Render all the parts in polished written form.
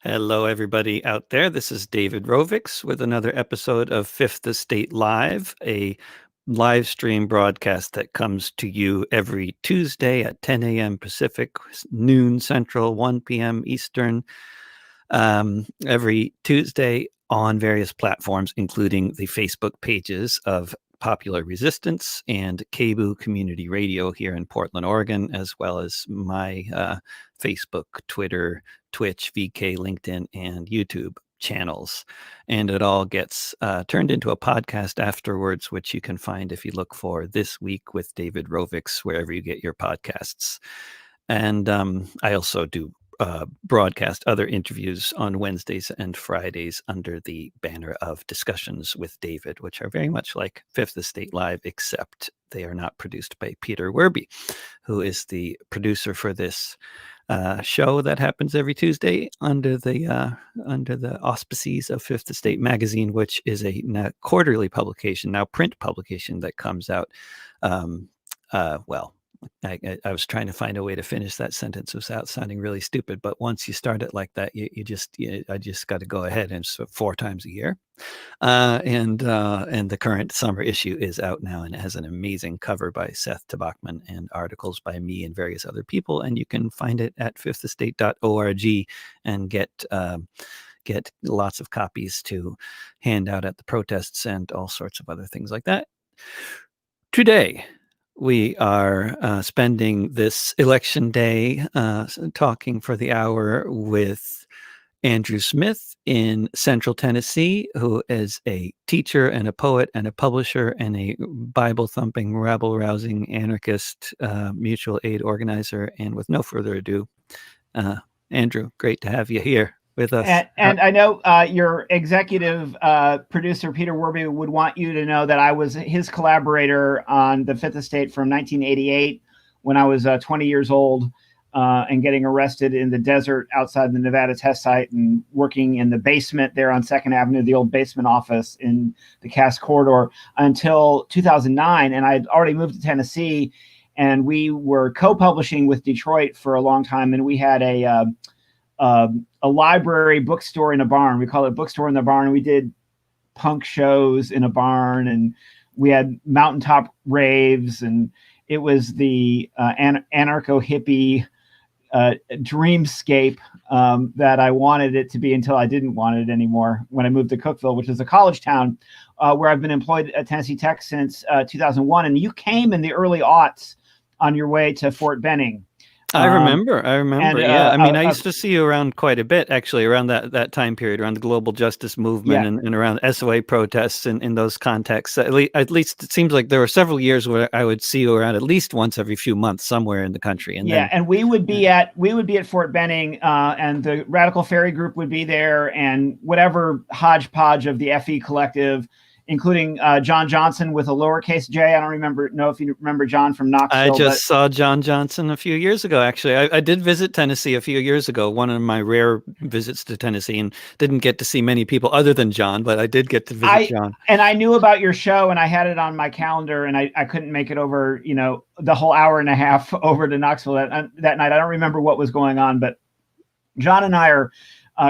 Hello, everybody out there. This is David Rovix with another episode of Fifth Estate Live, a live stream broadcast that comes to you every Tuesday at 10 a.m. Pacific, noon Central, 1 p.m. Eastern, every Tuesday on various platforms, including the Facebook pages of Popular Resistance and KBOO Community Radio here in Portland, Oregon, as well as my Facebook, Twitter, Twitch, VK, LinkedIn, and YouTube channels. And it all gets turned into a podcast afterwards, which you can find if you look for This Week with David Rovix, wherever you get your podcasts. And I also do broadcast other interviews on Wednesdays and Fridays under the banner of Discussions with David, which are very much like Fifth Estate Live, except they are not produced by Peter Werby, who is the producer for this show that happens every Tuesday under the auspices of Fifth Estate Magazine, which is a quarterly publication, now print publication that comes out. I was trying to find a way to finish that sentence without sounding really stupid, but once you start it like that, I just got to go ahead and so 4 times a year. And the current summer issue is out now, and it has an amazing cover by Seth Tabachman and articles by me and various other people. And you can find it at fifthestate.org and get lots of copies to hand out at the protests and all sorts of other things like that. Today, we are spending this election day talking for the hour with Andrew Smith in Central Tennessee, who is a teacher and a poet and a publisher and a Bible-thumping, rabble-rousing anarchist mutual aid organizer. And with no further ado, Andrew, great to have you here with us. And I know your executive producer, Peter Werby, would want you to know that I was his collaborator on the Fifth Estate from 1988 when I was 20 years old and getting arrested in the desert outside the Nevada test site and working in the basement there on 2nd Avenue, the old basement office in the Cass Corridor until 2009. And I had already moved to Tennessee, and we were co-publishing with Detroit for a long time. And we had a library bookstore in a barn. We call it Bookstore in the Barn. And we did punk shows in a barn, and we had mountaintop raves, and it was the anarcho-hippie dreamscape that I wanted it to be until I didn't want it anymore when I moved to Cookeville, which is a college town where I've been employed at Tennessee Tech since 2001. And you came in the early aughts on your way to Fort Benning. I remember. Yeah. I mean, I used to see you around quite a bit, actually, around that time period, around the global justice movement and around SOA protests and in those contexts. At least it seems like there were several years where I would see you around at least once every few months somewhere in the country. And we would be at Fort Benning, and the Radical Fairy Group would be there, and whatever hodgepodge of the FE collective, including John Johnson with a lowercase j. I don't know if you remember John from Knoxville. I just saw John Johnson a few years ago, actually. I did visit Tennessee a few years ago, one of my rare visits to Tennessee, and didn't get to see many people other than John, but I did get to visit John. And I knew about your show, and I had it on my calendar, and I couldn't make it over, the whole hour and a half over to Knoxville that night. I don't remember what was going on, but John and I are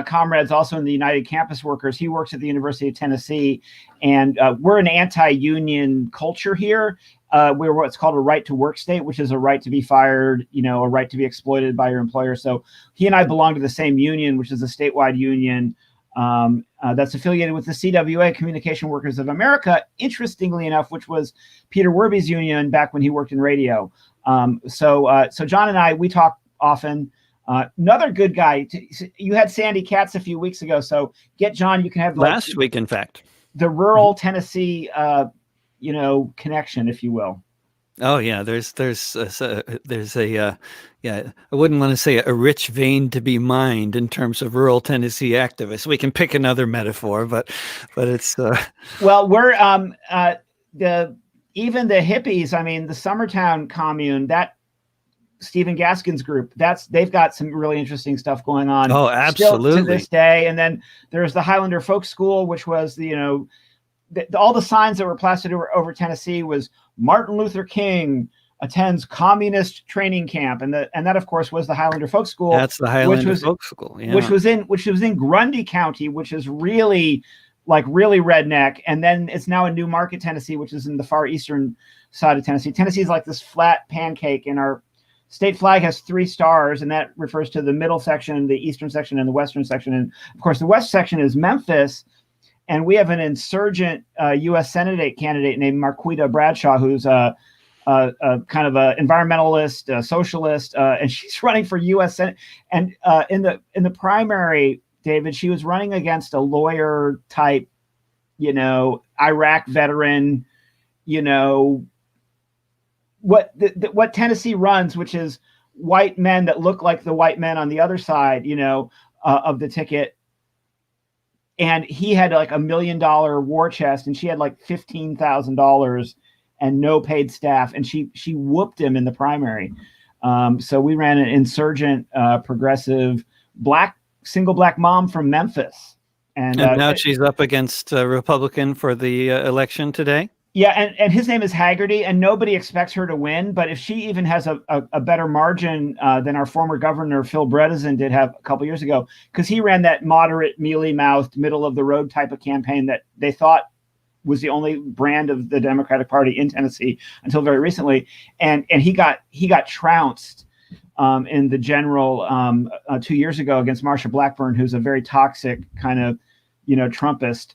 comrades also in the United Campus Workers. He works at the University of Tennessee, and we're an anti-union culture here. We're what's called a right to work state, which is a right to be fired, a right to be exploited by your employer. So he and I belong to the same union, which is a statewide union that's affiliated with the CWA, Communication Workers of America, interestingly enough, which was Peter Werby's union back when he worked in radio. So John and I, we talk often. Another good guy. You had Sandy Katz a few weeks ago, so get John. You can have last week, in fact, the rural Tennessee, connection, if you will. Oh yeah, there's I wouldn't want to say a rich vein to be mined in terms of rural Tennessee activists. We can pick another metaphor, but it's well, we're even the hippies. I mean, the Summertown commune, that Stephen Gaskin's group, they've got some really interesting stuff going on. Oh, absolutely. Still to this day. And then there's the Highlander Folk School, which was all the signs that were plastered over Tennessee was Martin Luther King, attends communist training camp, and that of course was the Highlander Folk School. That's the Highlander Folk School, yeah. which was in Grundy County, which is really redneck. And then it's now in New Market, Tennessee, which is in the far eastern side of Tennessee. Tennessee is like this flat pancake, and our state flag has 3 stars, and that refers to the middle section, the eastern section, and the western section. And of course, the west section is Memphis. And we have an insurgent U.S. Senate candidate named Marquita Bradshaw, who's a kind of an environmentalist, a socialist, and she's running for U.S. Senate. And in the primary, David, she was running against a lawyer type, Iraq veteran, what Tennessee runs, which is white men that look like the white men on the other side, of the ticket. And he had like $1 million war chest, and she had like $15,000 and no paid staff. And she whooped him in the primary. So we ran an insurgent, progressive, single black mom from Memphis. And now she's up against a Republican for the election today. Yeah, and his name is Haggerty, and nobody expects her to win. But if she even has a better margin than our former governor, Phil Bredesen, did have a couple years ago, because he ran that moderate, mealy-mouthed, middle-of-the-road type of campaign that they thought was the only brand of the Democratic Party in Tennessee until very recently. And he got trounced in the general 2 years ago against Marsha Blackburn, who's a very toxic kind of, Trumpist.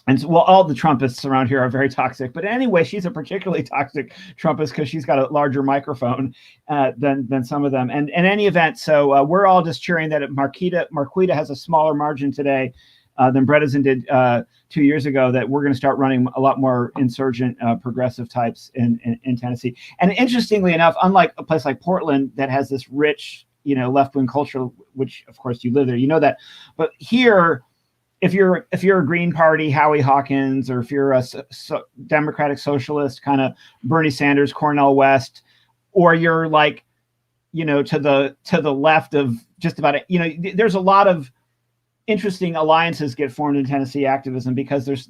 And so, well, all the Trumpists around here are very toxic. But anyway, she's a particularly toxic Trumpist because she's got a larger microphone than some of them. And in any event, so we're all just cheering that Marquita has a smaller margin today than Bredesen did 2 years ago, that we're going to start running a lot more insurgent progressive types in Tennessee. And interestingly enough, unlike a place like Portland that has this rich, left-wing culture, which of course you live there, that. But here, if you're a Green Party, Howie Hawkins, or if you're a Democratic Socialist, kind of Bernie Sanders, Cornel West, or you're like, to the left of just about it, there's a lot of interesting alliances get formed in Tennessee activism because there's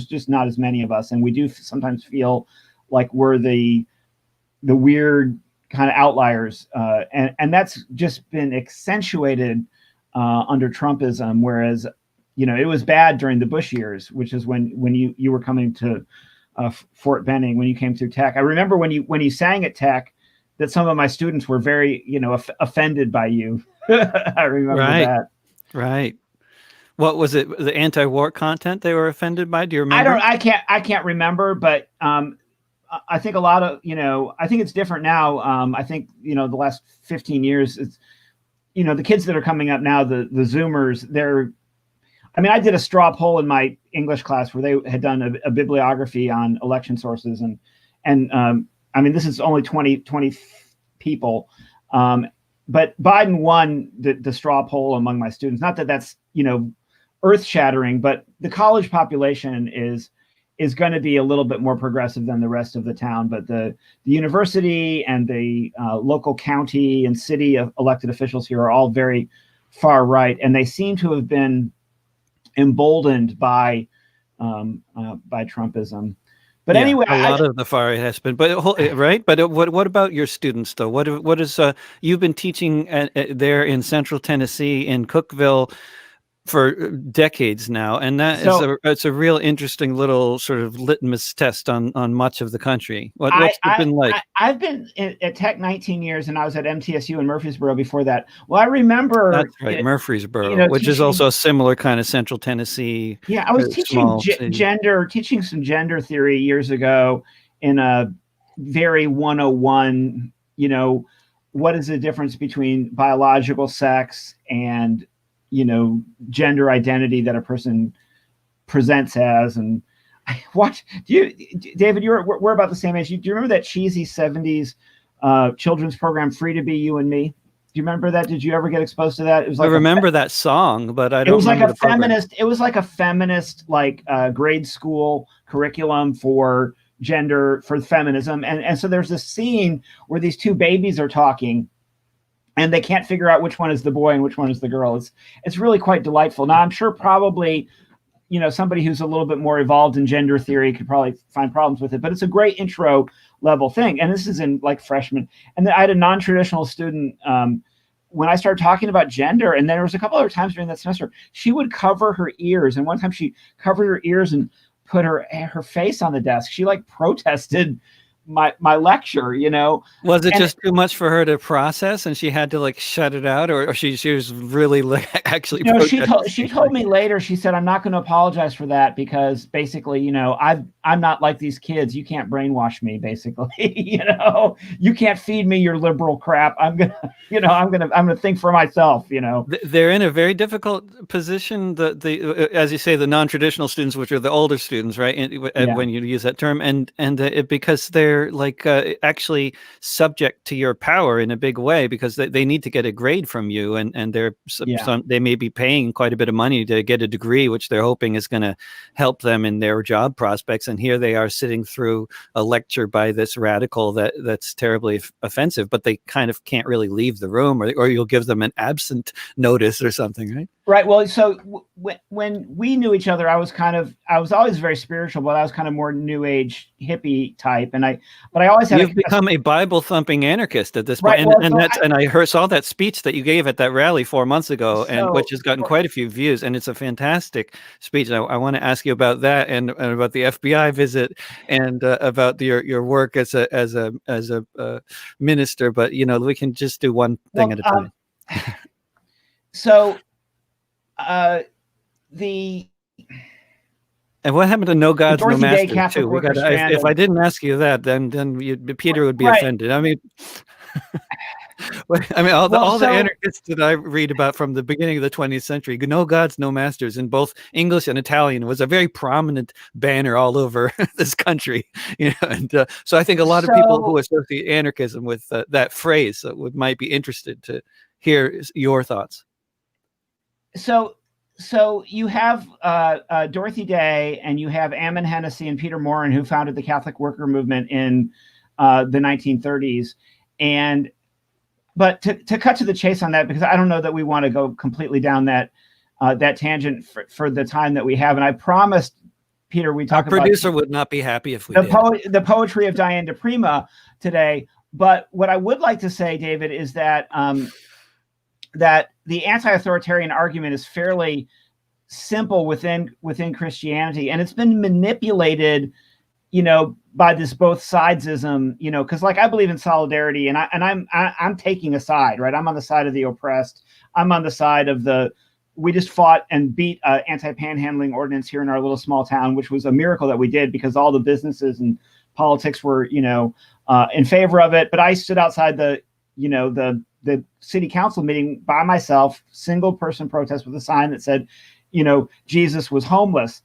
just not as many of us, and we do sometimes feel like we're the weird kind of outliers, and that's just been accentuated under Trumpism, whereas. It was bad during the Bush years, which is when you were coming to Fort Benning, when you came through Tech. I remember when you sang at Tech that some of my students were very, offended by you. I remember that. Right. What was it? The anti-war content they were offended by? Do you remember? I can't remember, but I think a lot of, I think it's different now. I think, the last 15 years, it's, the kids that are coming up now, the Zoomers, I did a straw poll in my English class where they had done a bibliography on election sources. And this is only 20 people. But Biden won the straw poll among my students. Not that that's, earth shattering, but the college population is going to be a little bit more progressive than the rest of the town. But the university and the local county and city elected officials here are all very far right. And they seem to have been emboldened by Trumpism. But anyway, a lot of the far right has been, right. But what about your students though? What is you've been teaching there in Central Tennessee in Cookeville for decades now, and it's a real interesting little sort of litmus test on much of the country. What's it been like? I've been at Tech 19 years, and I was at MTSU in Murfreesboro before that. Well, I remember that's right, Murfreesboro, which is also a similar kind of Central Tennessee. Yeah, I was teaching teaching some gender theory years ago in a very 101. What is the difference between biological sex and gender identity that a person presents as? And David, we're about the same age. Do you remember that cheesy 70s children's program, Free to Be You and Me? Do you remember that? Did you ever get exposed to that? It was like I remember that song, but I don't. It was like a feminist. It was like a feminist, grade school curriculum for gender, for feminism. And so there's this scene where these two babies are talking, and they can't figure out which one is the boy and which one is the girl. It's really quite delightful. Now, I'm sure probably somebody who's a little bit more evolved in gender theory could probably find problems with it, but it's a great intro level thing. And this is in like freshman. And then I had a non-traditional student, when I started talking about gender, and there was a couple other times during that semester, she would cover her ears. And one time she covered her ears and put her face on the desk. She like protested my lecture, Was it just too much for her to process and she had to like shut it out, or she was really like actually she told me later, she said, I'm not going to apologize for that because basically, I'm not like these kids. You can't brainwash me, basically. You can't feed me your liberal crap. I'm going to think for myself, They're in a very difficult position, as you say, the non-traditional students, which are the older students, right? When you use that term, and because they're like actually subject to your power in a big way, because they need to get a grade from you, and they may be paying quite a bit of money to get a degree, which they're hoping is going to help them in their job prospects. And here they are sitting through a lecture by this radical that's terribly offensive, but they kind of can't really leave the room, or you'll give them an absent notice or something, right? Right. Well, so when we knew each other, I was always very spiritual, but I was kind of more new age hippie type. But I always had. You've become a Bible-thumping anarchist at this point, and I saw that speech that you gave at that rally 4 months ago, and which has gotten quite a few views, and it's a fantastic speech. I want to ask you about that, and about the FBI visit, and about your work as a minister. But we can just do one thing at a time. So. And what happened to No Gods, No Masters too? If I didn't ask you that, then Peter would be offended. I mean, all the anarchists that I read about from the beginning of the 20th century, No Gods, No Masters, in both English and Italian, was a very prominent banner all over this country. And so I think a lot of people who associate anarchism with that phrase might be interested to hear your thoughts. So you have Dorothy Day, and you have Ammon Hennessy and Peter Morin, who founded the Catholic Worker Movement in the 1930s. But to cut to the chase on that, because I don't know that we want to go completely down that tangent for the time that we have. And I promised Peter we talk about. Our producer would not be happy if we did. The poetry of Diane de Prima today. But what I would like to say, David, is that that the anti-authoritarian argument is fairly simple within Christianity, and it's been manipulated, by this both sidesism, because like I believe in solidarity, and I'm taking a side, right? I'm on the side of the oppressed. I'm on the side of we just fought and beat anti-panhandling ordinance here in our little small town, which was a miracle that we did because all the businesses and politics were, in favor of it. But I stood outside the city council meeting by myself, single person protest with a sign that said, Jesus was homeless.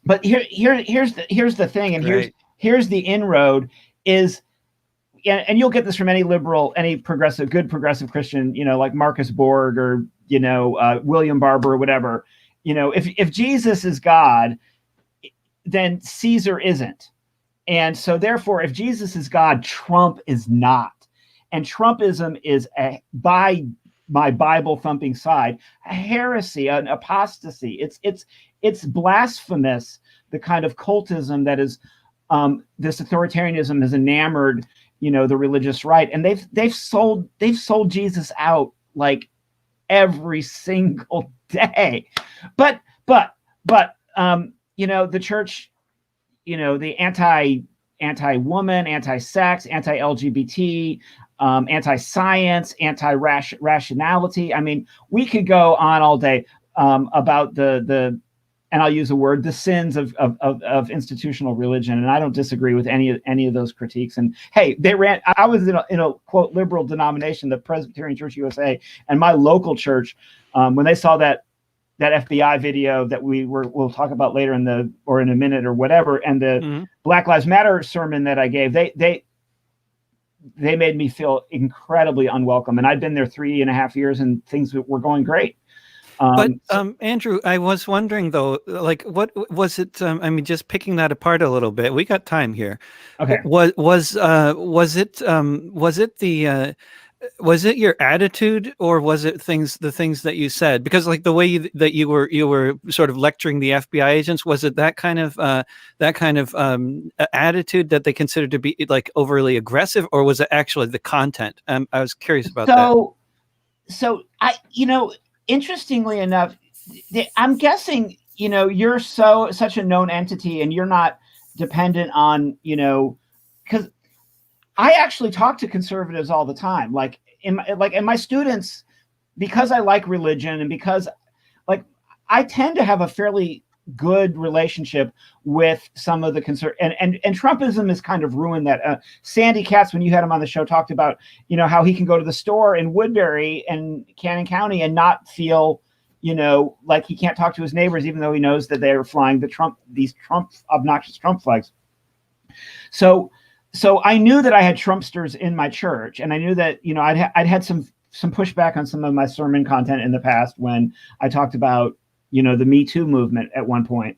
But here's the thing, and here's the inroad is, and you'll get this from any liberal, any good progressive Christian, like Marcus Borg or William Barber or whatever. If Jesus is God, then Caesar isn't, and so therefore, if Jesus is God, Trump is not. And Trumpism is, by my Bible-thumping side, a heresy, an apostasy. It's blasphemous, the kind of cultism that is this authoritarianism has enamored, the religious right, and they've sold Jesus out like every single day. But the church, the anti-woman, anti-sex, anti-LGBT. Anti-science, anti-rationality. I mean, we could go on all day about and I'll use a word, the sins of institutional religion, and I don't disagree with any of those critiques. And hey, I was in a quote liberal denomination, the Presbyterian Church USA, and my local church, when they saw that FBI video that we'll talk about later in a minute or whatever, and the Black Lives Matter sermon that I gave, they made me feel incredibly unwelcome. And I'd been there 3.5 years and things were going great. But Andrew, I was wondering though, like, what was it? Just picking that apart a little bit. We got time here. Okay. Was it the Was it your attitude, or was it the things that you said? Because like the way that you were sort of lecturing the FBI agents, was it that kind of attitude that they considered to be like overly aggressive, or was it actually the content? I was curious about that. So I, interestingly enough, I'm guessing, you're such a known entity, and you're not dependent on, because I actually talk to conservatives all the time, like in my students, because I like religion, and because like I tend to have a fairly good relationship with some of the and Trumpism has kind of ruined that. Sandy Katz, when you had him on the show, talked about how he can go to the store in Woodbury and Cannon County and not feel like he can't talk to his neighbors, even though he knows that they're flying these obnoxious Trump flags. So I knew that I had Trumpsters in my church, and I knew that I'd had some pushback on some of my sermon content in the past when I talked about the Me Too movement at one point,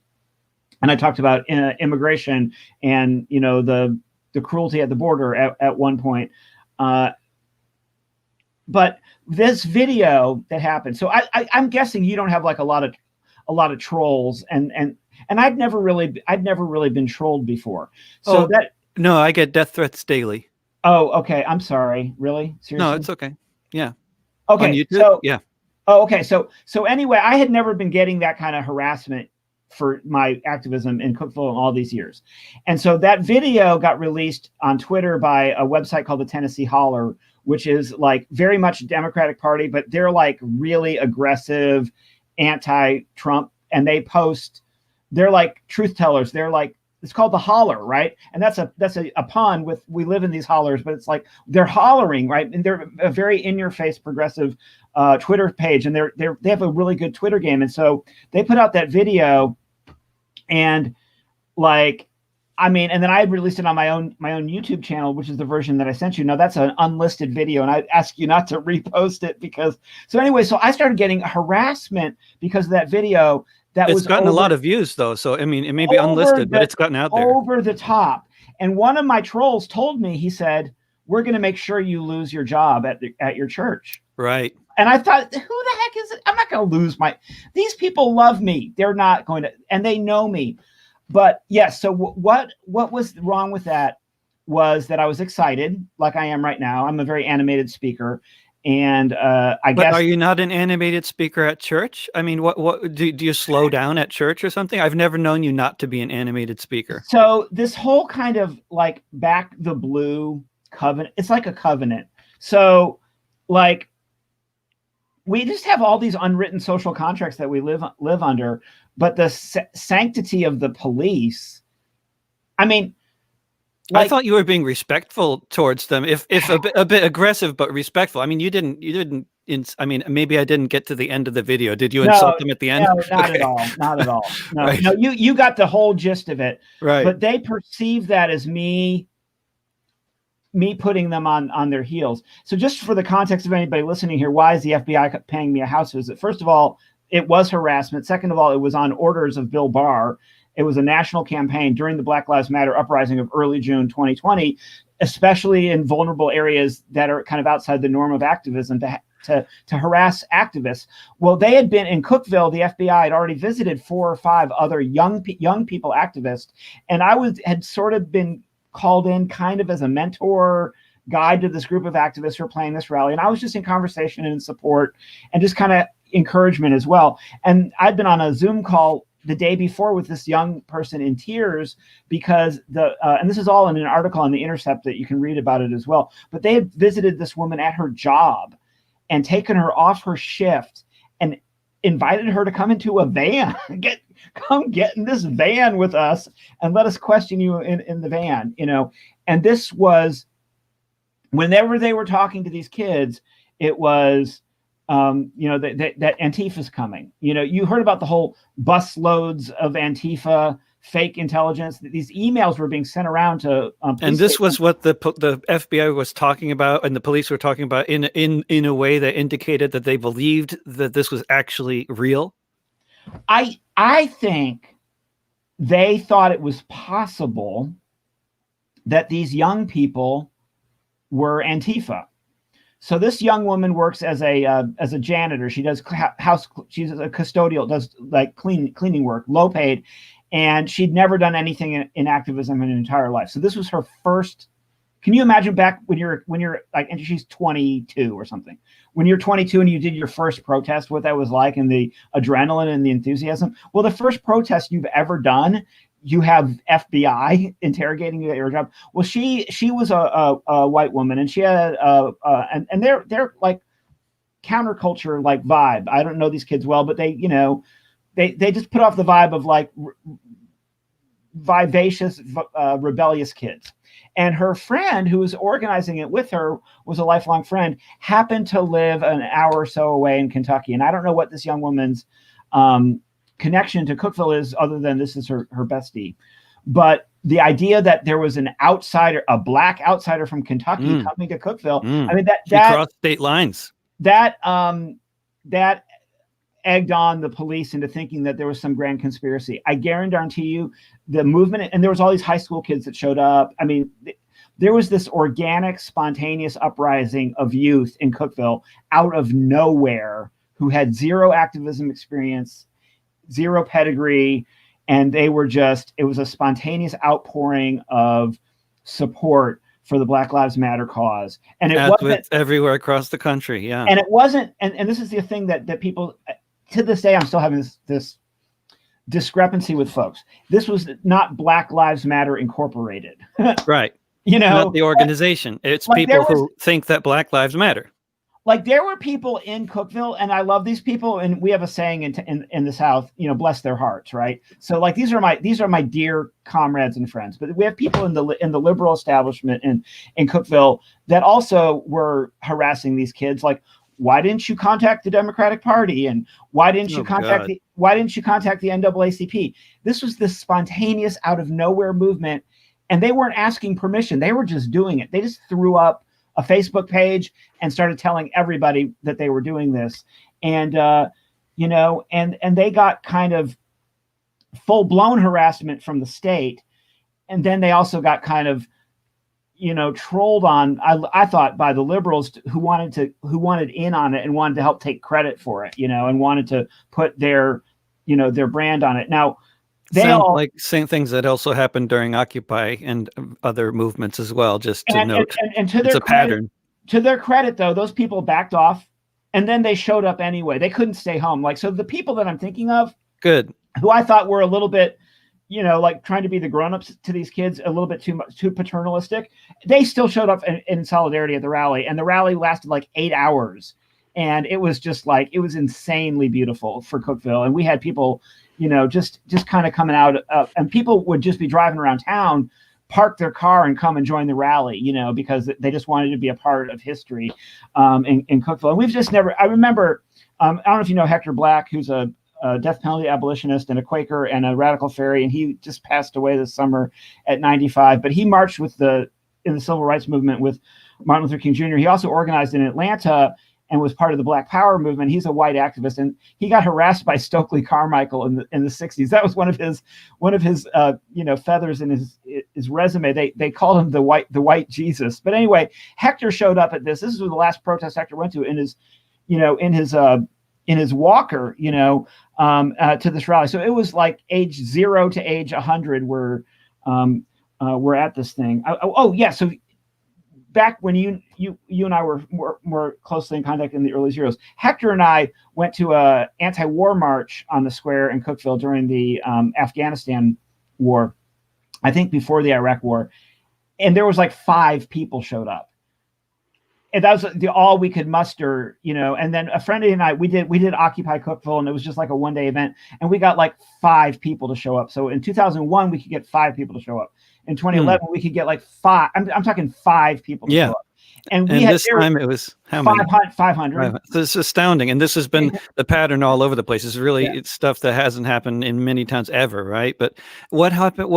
and I talked about immigration and the cruelty at the border at one point. But this video that happened, so I'm guessing you don't have like a lot of trolls, and I'd never really been trolled before. So no, I get death threats daily. Oh, okay. I'm sorry. Really? Seriously? No, it's okay. Yeah. Okay. On YouTube? So yeah. Oh, okay. So anyway, I had never been getting that kind of harassment for my activism in Cookeville in all these years. And so that video got released on Twitter by a website called the Tennessee Holler, which is like very much Democratic Party, but they're like really aggressive, anti-Trump, and they're like truth tellers. They're like, it's called the Holler, right? And that's a pun with, we live in these hollers, but it's like they're hollering, right? And they're a very in-your-face progressive Twitter page, and they have a really good Twitter game. And so they put out that video, and like, I mean, and then I released it on my own YouTube channel, which is the version that I sent you. Now that's an unlisted video, and I'd ask you not to repost it because. So anyway, so I started getting harassment because of that video. It's gotten a lot of views though, so I mean, it may be unlisted, but it's gotten out there. Over the top. And one of my trolls told me, he said, "We're going to make sure you lose your job at your church." Right. And I thought, who the heck is it? I'm not going to lose these people love me. They're not going to, and they know me. But yes, so what was wrong with that was that I was excited, like I am right now. I'm a very animated speaker. And I guess. Are you not an animated speaker at church? I mean, what do you slow down at church or something? I've never known you not to be an animated speaker. So this whole kind of like back the blue covenant, it's like a covenant. So like we just have all these unwritten social contracts that we live under, but the sanctity of the police. I mean. I thought you were being respectful towards them, if a bit aggressive, but respectful. I mean, you didn't. I mean, maybe I didn't get to the end of the video. Did you insult them at the end? No, not at all. Not at all. No, right. No, you got the whole gist of it. Right. But they perceive that as me putting them on their heels. So just for the context of anybody listening here, why is the FBI paying me a house visit? First of all, it was harassment. Second of all, it was on orders of Bill Barr. It was a national campaign during the Black Lives Matter uprising of early June 2020, especially in vulnerable areas that are kind of outside the norm of activism to harass activists. Well, they had been in Cookeville. The FBI had already visited 4 or 5 other young people activists, and I had sort of been called in kind of as a mentor guide to this group of activists who are planning this rally, and I was just in conversation and support and just kind of encouragement as well. And I'd been on a Zoom call the day before with this young person in tears because and this is all in an article on The Intercept that you can read about it as well. But they had visited this woman at her job and taken her off her shift and invited her to come into a van, come get in this van with us and let us question you in the van, And this was, whenever they were talking to these kids, it was, that Antifa's coming. You heard about the whole bus loads of Antifa fake intelligence. These emails were being sent around to and this was what the FBI was talking about, and the police were talking about in a way that indicated that they believed that this was actually real. I think they thought it was possible that these young people were Antifa. So this young woman works as a janitor. She does house. She's a custodial, does like cleaning work, low paid, and she'd never done anything in activism in her entire life. So this was her first. Can you imagine back when you're like, and she's 22 or something, when you're 22 and you did your first protest, what that was like, and the adrenaline and the enthusiasm? Well, the first protest you've ever done, you have FBI interrogating you at your job. Well, she was a white woman, and she had and they're like counterculture like vibe. I don't know these kids well, but they just put off the vibe of like vivacious, rebellious kids. And her friend, who was organizing it with her, was a lifelong friend, happened to live an hour or so away in Kentucky. And I don't know what this young woman's connection to Cookeville is, other than this is her bestie. But the idea that there was an outsider, a black outsider from Kentucky coming to Cookeville, I mean, that crossed state lines. That egged on the police into thinking that there was some grand conspiracy. I guarantee you the movement, and there was all these high school kids that showed up. I mean, there was this organic, spontaneous uprising of youth in Cookeville out of nowhere who had zero activism experience, zero pedigree, and they were it was a spontaneous outpouring of support for the Black Lives Matter cause. And it wasn't everywhere across the country. Yeah. And it wasn't, and this is the thing that people, to this day, I'm still having this discrepancy with folks. This was not Black Lives Matter Incorporated. Right. Not the organization. It's like people who think that Black Lives Matter. Like there were people in Cookeville, and I love these people, and we have a saying in the South, bless their hearts, right? So like these are my dear comrades and friends, but we have people in the liberal establishment in Cookeville that also were harassing these kids, like, why didn't you contact the Democratic Party, and why didn't you contact the NAACP? This was this spontaneous, out of nowhere movement, and they weren't asking permission; they were just doing it. They just threw up a Facebook page and started telling everybody that they were doing this. And, and they got kind of full blown harassment from the state. And then they also got kind of, trolled on, I thought, by the liberals who wanted in on it and wanted to help take credit for it, and wanted to put their brand on it. Now, Sounds like same things that also happened during Occupy and other movements as well, just to note. And to their pattern. To their credit, though, those people backed off, and then they showed up anyway. They couldn't stay home. Like, so the people that I'm thinking of, who I thought were a little bit, like trying to be the grown-ups to these kids, a little bit too paternalistic, they still showed up in solidarity at the rally. And the rally lasted like 8 hours. And it was just like, it was insanely beautiful for Cookeville. And we had people, just kind of coming out, and people would just be driving around town, park their car and come and join the rally, because they just wanted to be a part of history in Cookeville. And we've just never, I remember, I don't know if you know Hector Black, who's a death penalty abolitionist and a Quaker and a radical fairy, and he just passed away this summer at 95, but he marched in the civil rights movement with Martin Luther King Jr. He also organized in Atlanta and was part of the Black Power movement. He's a white activist, and he got harassed by Stokely Carmichael in the 60s. That was one of his feathers in his resume. They called him the white Jesus. But anyway, Hector showed up at this. This was the last protest Hector went to in his walker, to this rally. So it was like age 0 to age 100 we're at this thing. So back when you and I were more closely in contact in the early zeros, Hector and I went to a anti-war march on the square in Cookeville during the Afghanistan war, I think before the Iraq war, and there was like 5 people showed up, and that was all we could muster, And then a friend and I, we did Occupy Cookeville, and it was just like a one-day event, and we got like 5 people to show up. So in 2001, we could get 5 people to show up. In 2011, we could get like 5. I'm talking 5 people to show up. And this time it was how many? 500. This is astounding. And this has been the pattern all over the place. It's really it's stuff that hasn't happened in many towns ever, right? But what happened?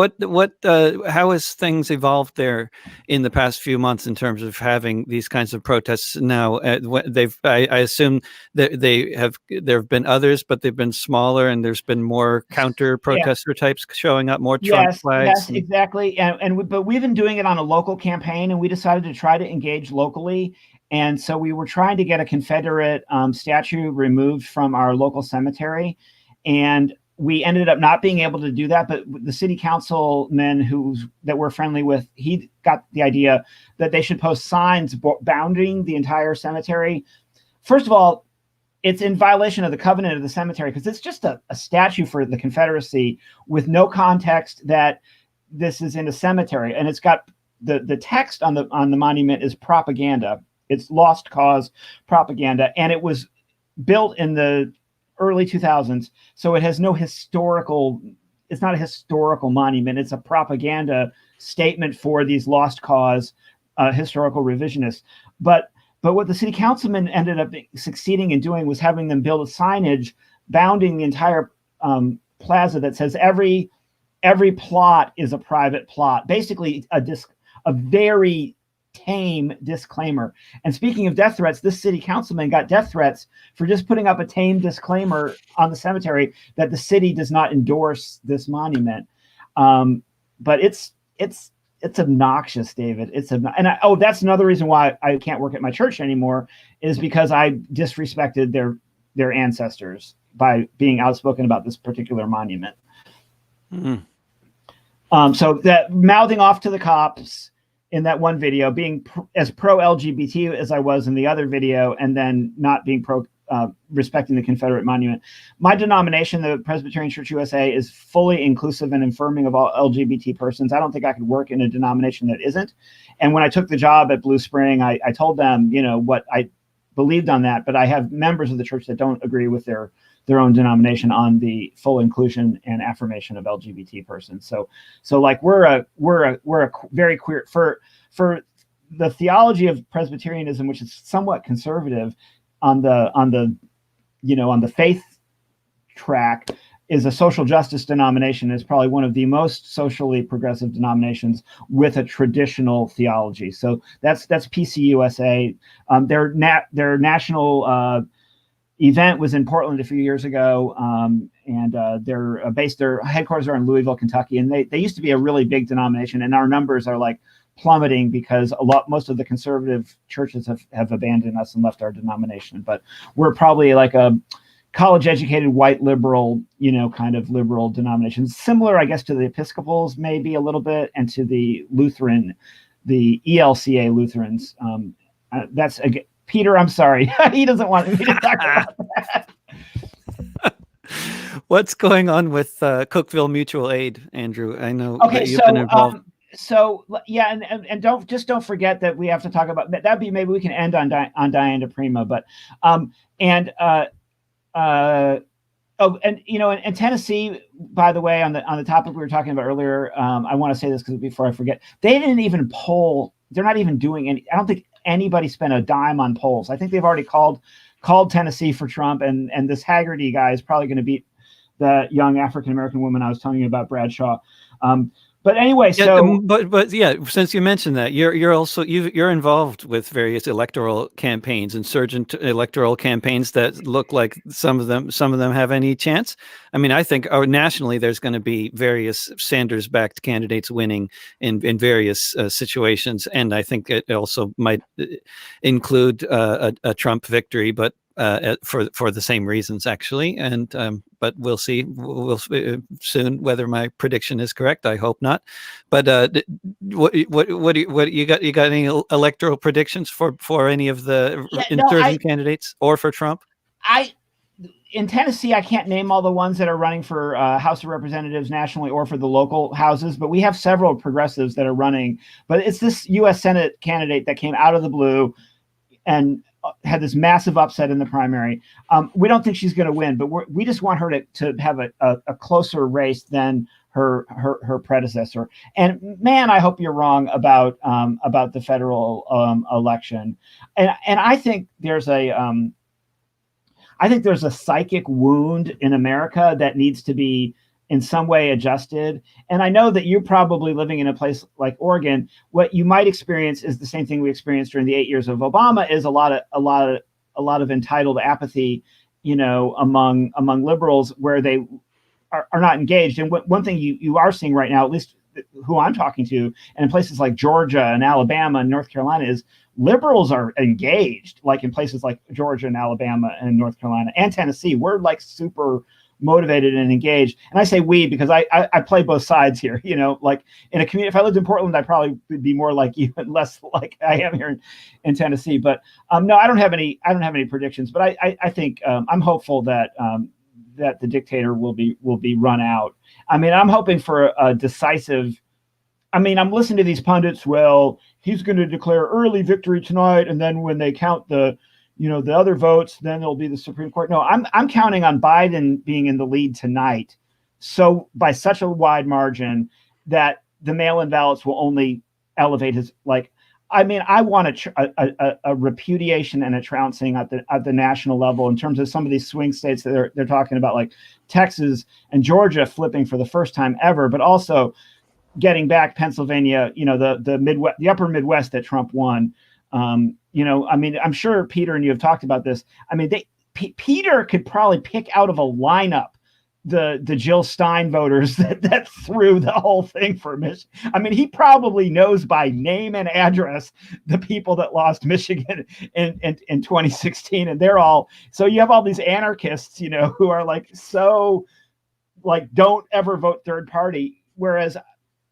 How has things evolved there in the past few months in terms of having these kinds of protests now? I assume that there have been others, but they've been smaller, and there's been more counter protester types showing up, more Trump flags. Yes, exactly. But we've been doing it on a local campaign, and we decided to try to engage locally. And so we were trying to get a Confederate statue removed from our local cemetery. And we ended up not being able to do that. But the city councilman that we're friendly with, he got the idea that they should post signs bounding the entire cemetery. First of all, it's in violation of the covenant of the cemetery because it's just a statue for the Confederacy with no context that this is in a cemetery. And it's got the text on the monument is propaganda. It's lost cause propaganda. And it was built in the early 2000s. So it has no historical, it's not a historical monument. It's a propaganda statement for these lost cause historical revisionists. But what the city councilman ended up succeeding in doing was having them build a signage bounding the entire plaza that says every plot is a private plot. Basically, a very tame disclaimer. And speaking of death threats, this city councilman got death threats for just putting up a tame disclaimer on the cemetery that the city does not endorse this monument. But it's obnoxious, David. That's another reason why I can't work at my church anymore, is because I disrespected their ancestors by being outspoken about this particular monument. Mm-hmm. So that mouthing off to the cops in that one video, being as pro-LGBT as I was in the other video, and then not being respecting the Confederate monument. My denomination, the Presbyterian Church USA, is fully inclusive and affirming of all LGBT persons. I don't think I could work in a denomination that isn't. And when I took the job at Blue Spring, I told them, what I believed on that, but I have members of the church that don't agree with their own denomination on the full inclusion and affirmation of LGBT persons. So like we're a very queer for the theology of Presbyterianism, which is somewhat conservative on the faith track, is a social justice denomination. Is probably one of the most socially progressive denominations with a traditional theology. So that's PCUSA. Their national event was in Portland a few years ago, and their headquarters are in Louisville, Kentucky, and they used to be a really big denomination, and our numbers are like plummeting because most of the conservative churches have abandoned us and left our denomination. But we're probably like a college-educated white liberal, kind of liberal denomination, similar, I guess, to the Episcopals maybe a little bit, and to the Lutheran, the ELCA Lutherans. That's Peter, I'm sorry. He doesn't want me to talk about that. What's going on with Cookeville Mutual Aid, Andrew? I know that you've been involved. And don't forget that we have to talk about that. That'd be, maybe we can end on Diane DePrima, but in Tennessee, by the way, on the topic we were talking about earlier, I want to say this because before I forget, they didn't even poll. They're not even doing any. I don't think anybody spent a dime on polls. I think they've already called Tennessee for Trump, and this Haggerty guy is probably going to beat the young African American woman I was telling you about, Bradshaw. But anyway, but since you mentioned that, you're involved with various electoral campaigns, insurgent electoral campaigns that look like some of them have any chance. I mean, I think nationally there's going to be various Sanders-backed candidates winning in various situations, and I think it also might include a Trump victory, but for the same reasons, actually. And but we'll see. We'll soon whether my prediction is correct. I hope not. But what you got? You got any electoral predictions for any of the insurgent candidates or for Trump? In Tennessee, I can't name all the ones that are running for House of Representatives nationally or for the local houses, but we have several progressives that are running. But it's this U.S. Senate candidate that came out of the blue and had this massive upset in the primary. We don't think she's going to win, but we just want her to have a closer race than her predecessor. And man, I hope you're wrong about the federal election. And I think there's a psychic wound in America that needs to be in some way adjusted. And I know that you're probably living in a place like Oregon. What you might experience is the same thing we experienced during the 8 years of Obama, is a lot of entitled apathy, among liberals, where they are not engaged. And one thing you are seeing right now, at least who I'm talking to, and in places like Georgia and Alabama and North Carolina, is liberals are engaged, like in places like Georgia and Alabama and North Carolina and Tennessee. We're like super motivated and engaged. And I say we because I play both sides here. Like in a community, if I lived in Portland, I'd probably be more like you and less like I am here in Tennessee. But no, I don't have any predictions. But I think I'm hopeful that that the dictator will be run out. I mean, I'm hoping for a decisive. I mean, I'm listening to these pundits. Well, he's going to declare early victory tonight, and then when they count the other votes, then it'll be the Supreme Court. No, I'm counting on Biden being in the lead tonight, so by such a wide margin that the mail-in ballots will only elevate his like. I mean, I want a repudiation and a trouncing at the national level in terms of some of these swing states that they're talking about, like Texas and Georgia flipping for the first time ever, but also getting back Pennsylvania, the Midwest, the upper Midwest that Trump won. I mean, I'm sure Peter and you have talked about this. I mean, Peter could probably pick out of a lineup the Jill Stein voters that threw the whole thing for Michigan. I mean, he probably knows by name and address the people that lost Michigan in 2016, and they're all. So you have all these anarchists, who are like don't ever vote third party, whereas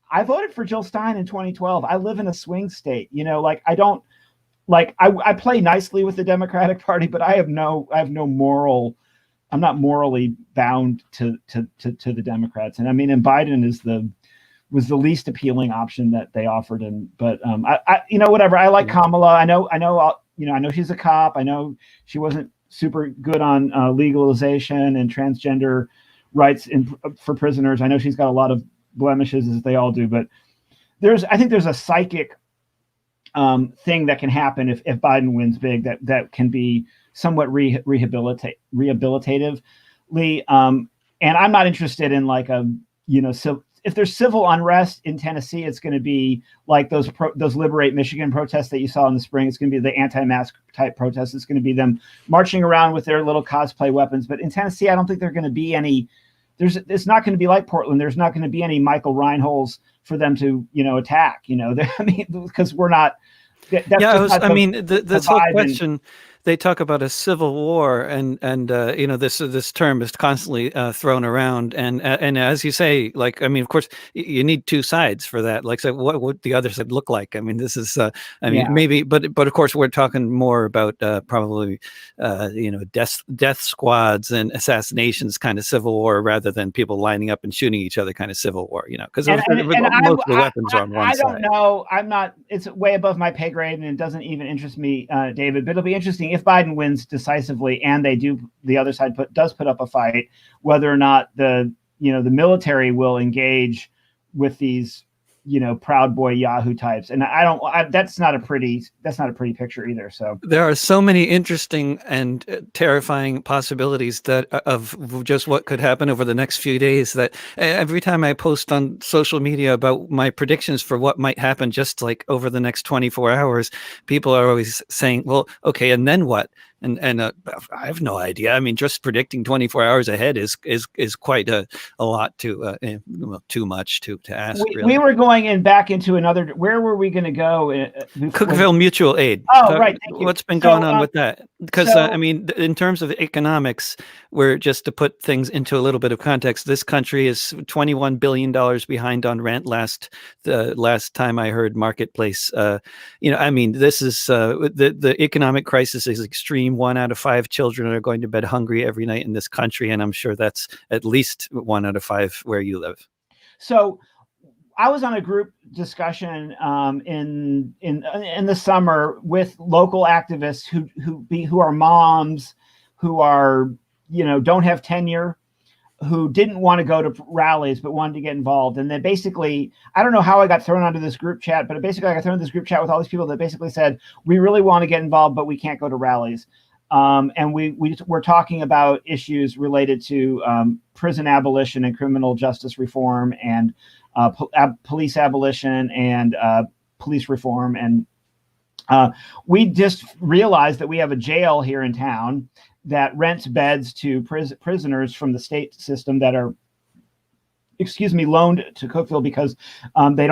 I voted for Jill Stein in 2012. I live in a swing state, I don't I play nicely with the Democratic Party, but I have no moral. I'm not morally bound to the Democrats. And I mean, and Biden was the least appealing option that they offered. But whatever. I like Kamala. I know she's a cop. I know she wasn't super good on legalization and transgender rights for prisoners. I know she's got a lot of blemishes, as they all do, but I think there's a psychic thing that can happen if Biden wins big that can be somewhat rehabilitatively. And I'm not interested in so if there's civil unrest in Tennessee, it's going to be like those Liberate Michigan protests that you saw in the spring. It's going to be the anti-mask type protests. It's going to be them marching around with their little cosplay weapons. But in Tennessee, I don't think there are going to be any. It's not going to be like Portland. There's not going to be any Michael Reinholds for them to attack. I mean, because we're not. This whole question. They talk about a civil war, and this term is constantly thrown around, and as you say, of course, you need two sides for that. Like, so what would the other side look like? I mean, this is, maybe, but of course, we're talking more about probably, death squads and assassinations kind of civil war rather than people lining up and shooting each other kind of civil war. Because most of the weapons are on one side. I don't know. I'm not. It's way above my pay grade, and it doesn't even interest me, David. But it'll be interesting if Biden wins decisively and the other side does put up a fight, whether or not the military will engage with these, Proud Boy Yahoo types. And that's not a pretty picture either. So there are so many interesting and terrifying possibilities of just what could happen over the next few days, that every time I post on social media about my predictions for what might happen just like over the next 24 hours, people are always saying, well, okay, and then what? And I have no idea. I mean, just predicting 24 hours ahead is quite a lot too much to ask. We were going back into another. Where were we going to go? Cookeville Mutual Aid. Oh, right. Thank you. What's been going on with that? Because in terms of economics, just to put things into a little bit of context, this country is $21 billion behind on rent. The last time I heard Marketplace, this is the economic crisis is extreme. 1 out of 5 children are going to bed hungry every night in this country, and I'm sure that's at least 1 out of 5 where you live. So I was on a group discussion in the summer with local activists who are moms, who are don't have tenure, who didn't want to go to rallies but wanted to get involved. And they basically, I don't know how I got thrown onto this group chat, but basically I got thrown into this group chat with all these people that basically said, we really want to get involved, but we can't go to rallies. And we're talking about issues related to prison abolition and criminal justice reform and police abolition and police reform. And we just realized that we have a jail here in town that rents beds to prisoners from the state system that are loaned to Cookeville because they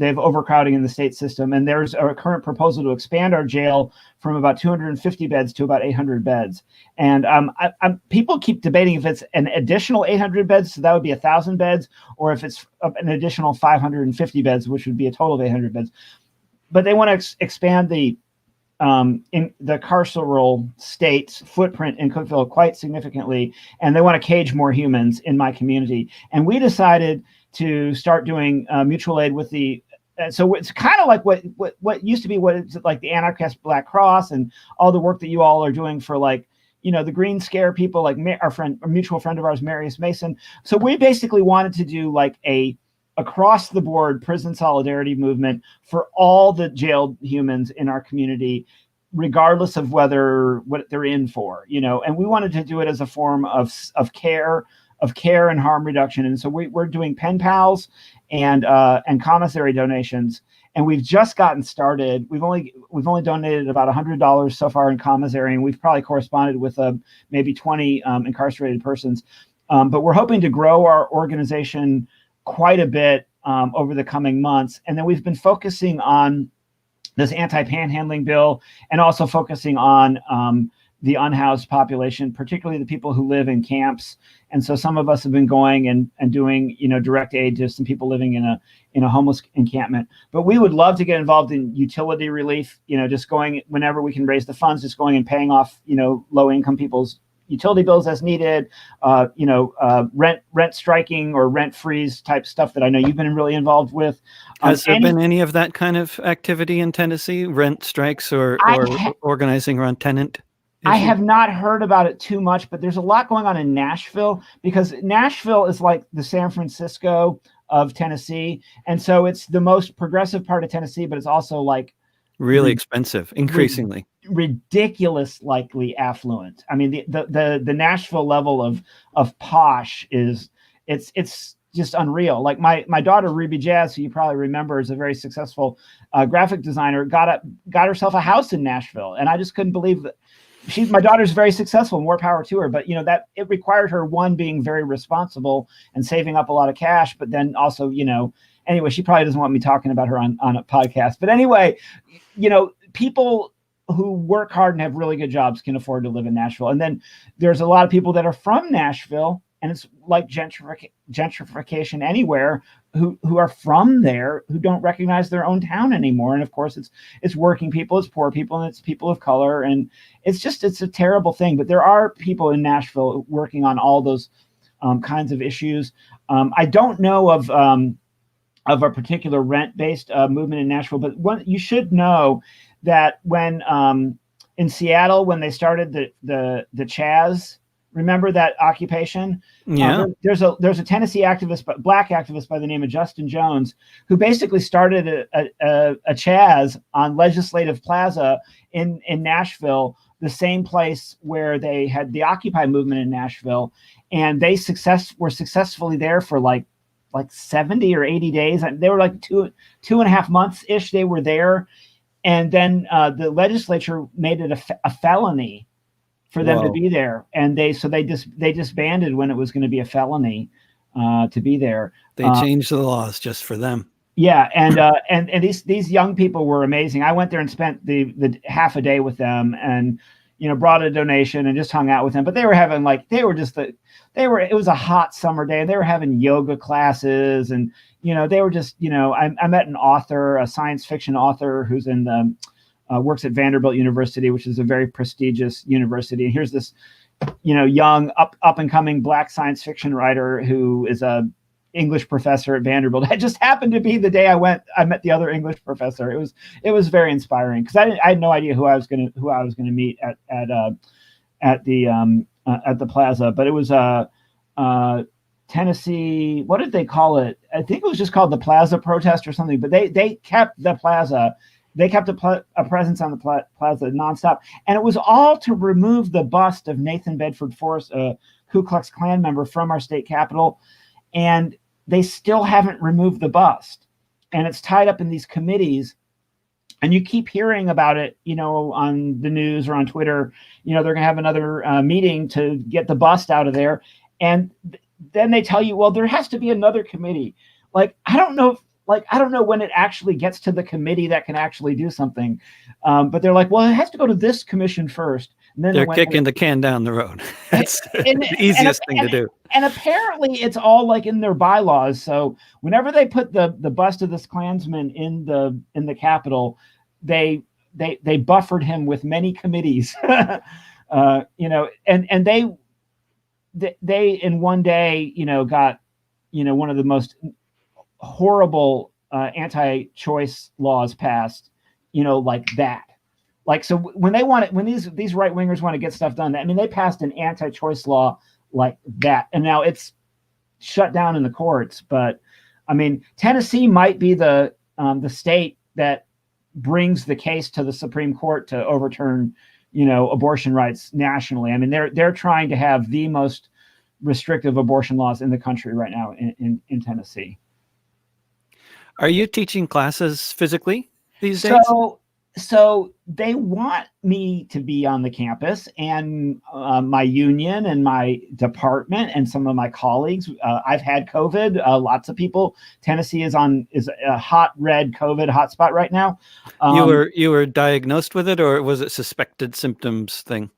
have overcrowding in the state system. And there's a current proposal to expand our jail from about 250 beds to about 800 beds. And people keep debating if it's an additional 800 beds, so that would be 1,000 beds, or if it's an additional 550 beds, which would be a total of 800 beds. But they want to expand in the carceral state's footprint in Cookeville quite significantly, and they want to cage more humans in my community. And we decided to start doing mutual aid with the. So it's kind of like what used to be what it's like the anarchist Black Cross and all the work that you all are doing for, like, you know, the Green Scare people, like our mutual friend of ours, Marius Mason. So we basically wanted to do like a across the board prison solidarity movement for all the jailed humans in our community, regardless of what they're in for, you know. And we wanted to do it as a form of care and harm reduction. And so we're doing pen pals and commissary donations, and we've just gotten started. We've only donated about $100 so far in commissary, and we've probably corresponded with maybe 20 incarcerated persons. But we're hoping to grow our organization quite a bit over the coming months. And then we've been focusing on this anti-panhandling bill, and also focusing on the unhoused population, particularly the people who live in camps. And so some of us have been going and doing, you know, direct aid to some people living in a homeless encampment. But we would love to get involved in utility relief, you know, just going whenever we can raise the funds, just going and paying off, you know, low income people's utility bills as needed, rent striking or rent freeze type stuff that I know you've been really involved with. Has there been any of that kind of activity in Tennessee, rent strikes or organizing around tenant issues? I have not heard about it too much, but there's a lot going on in Nashville, because Nashville is like the San Francisco of Tennessee. And so it's the most progressive part of Tennessee, but it's also like really expensive, increasingly ridiculous, likely affluent. I mean, the Nashville level of posh is it's just unreal. Like my daughter Ruby Jazz, who you probably remember, is a very successful graphic designer, got herself a house in Nashville, and I just couldn't believe that. My daughter's very successful, more power to her, but you know that it required her, one, being very responsible and saving up a lot of cash, but then also, you know, anyway, she probably doesn't want me talking about her on a podcast. But anyway, you know, people who work hard and have really good jobs can afford to live in Nashville. And then there's a lot of people that are from Nashville, and it's like gentrification anywhere, who are from there, who don't recognize their own town anymore. And of course it's working people, it's poor people, and it's people of color. And it's a terrible thing. But there are people in Nashville working on all those kinds of issues. I don't know of a particular rent-based movement in Nashville, but you should know that when in Seattle, when they started the Chaz, remember that occupation? Yeah. There's a Tennessee activist, black activist by the name of Justin Jones, who basically started a Chaz on Legislative Plaza in Nashville, the same place where they had the Occupy movement in Nashville, and they were successfully there for like 70 or 80 days. They were like two and a half months ish. They were there, and then the legislature made it a felony for them to be there, and they disbanded when it was going to be a felony to be there. They changed the laws just for them. Yeah, and these young people were amazing. I went there and spent the half a day with them, and you know, brought a donation and just hung out with them. But they were having it was a hot summer day, and they were having yoga classes, and you know, they were just, you know, I met an author, a science fiction author who's in the works at Vanderbilt University, which is a very prestigious university. And here's this, you know, young up and coming black science fiction writer who is a English professor at Vanderbilt. It just happened to be the day I met the other English professor. It was very inspiring, because I had no idea who I was going to meet at the plaza. But it was Tennessee. What did they call it? I think it was just called the Plaza Protest or something. But they kept the plaza. They kept a presence on the plaza nonstop, and it was all to remove the bust of Nathan Bedford Forrest, a Ku Klux Klan member, from our state capitol. And they still haven't removed the bust, and it's tied up in these committees. And you keep hearing about it, you know, on the news or on Twitter. You know, they're going to have another meeting to get the bust out of there, and then they tell you, well, there has to be another committee. Like, I don't know when it actually gets to the committee that can actually do something. But they're like, well, it has to go to this commission first. And then they're kicking the can down the road. That's the easiest thing to do. And apparently it's all like in their bylaws. So whenever they put the bust of this Klansman in the Capitol, they buffered him with many committees. You know, and they in one day, you know, got, you know, one of the most horrible anti-choice laws passed, you know, like that. Like, so when these right wingers want to get stuff done, I mean, they passed an anti-choice law like that, and now it's shut down in the courts. But I mean, Tennessee might be the state that brings the case to the Supreme Court to overturn, you know, abortion rights nationally. I mean, they're trying to have the most restrictive abortion laws in the country right now in Tennessee. Are you teaching classes physically these days? So they want me to be on the campus, and my union and my department and some of my colleagues. I've had COVID. Lots of people. Tennessee is a hot red COVID hotspot right now. You were diagnosed with it, or was it suspected symptoms thing?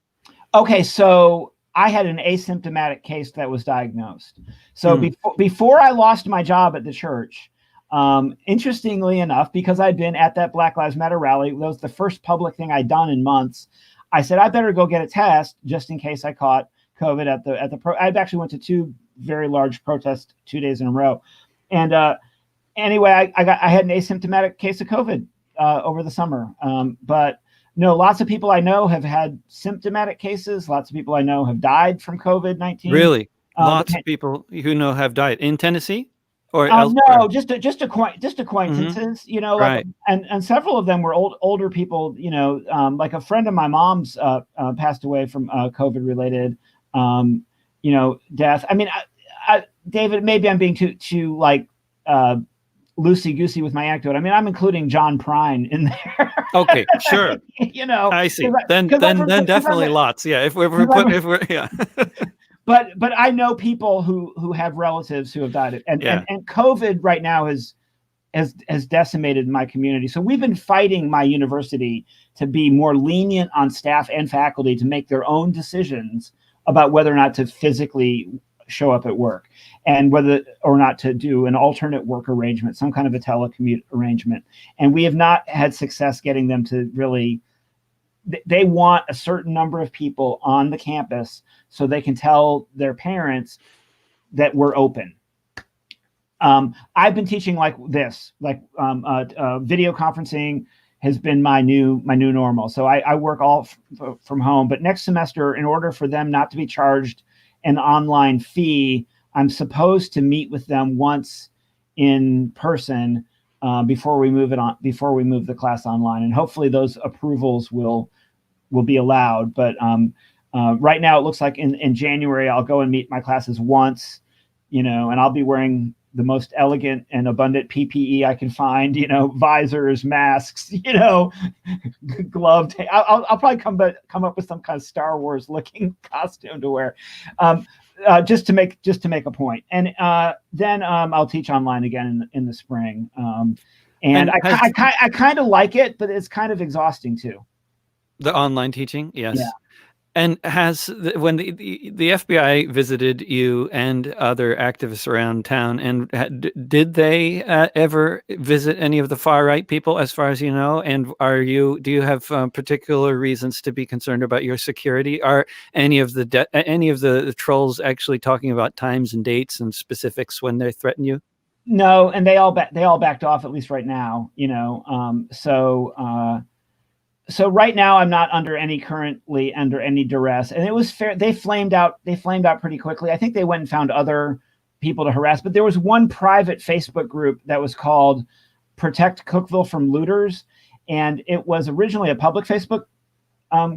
Okay, so I had an asymptomatic case that was diagnosed. So before I lost my job at the church. Interestingly enough, because I'd been at that Black Lives Matter rally, that was the first public thing I'd done in months. I said, I better go get a test just in case I caught COVID I actually went to 2 very large protests 2 days in a row. And anyway, I had an asymptomatic case of COVID over the summer. But no, lots of people I know have had symptomatic cases. Lots of people I know have died from COVID-19. Really? Lots of people who know have died in Tennessee? Or no, just acquaintances, you know, like, right. and several of them were older people, you know, like a friend of my mom's passed away from COVID related, you know, death. I mean, David, maybe I'm being too like loosey goosey with my anecdote. I mean, I'm including John Prine in there. Okay, sure. You know, I see. Then definitely lots. Yeah, if we're yeah. But I know people who have relatives who have died, and COVID right now has decimated my community. So we've been fighting my university to be more lenient on staff and faculty to make their own decisions about whether or not to physically show up at work, and whether or not to do an alternate work arrangement, some kind of a telecommute arrangement. And we have not had success getting them to really. They want a certain number of people on the campus so they can tell their parents that we're open. I've been teaching like this, like video conferencing has been my new normal. So I work all from home, but next semester, in order for them not to be charged an online fee, I'm supposed to meet with them once in person before we move the class online, and hopefully those approvals will be allowed. But right now it looks like in January I'll go and meet my classes once, you know, and I'll be wearing the most elegant and abundant PPE I can find, you know, visors, masks, you know, gloved. I'll probably come up with some kind of Star Wars looking costume to wear. Just to make a point. And then I'll teach online again in the spring. And I kind of like it, but it's kind of exhausting too. The online teaching, yes. Yeah. And when the FBI visited you and other activists around town, and did they ever visit any of the far right people, as far as you know? And do you have particular reasons to be concerned about your security? Are any of the trolls actually talking about times and dates and specifics when they threaten you? No, and they all backed off, at least right now. You know, So right now I'm not currently under any duress, and it was fair. They flamed out pretty quickly. I think they went and found other people to harass, but there was one private Facebook group that was called Protect Cookeville from Looters. And it was originally a public Facebook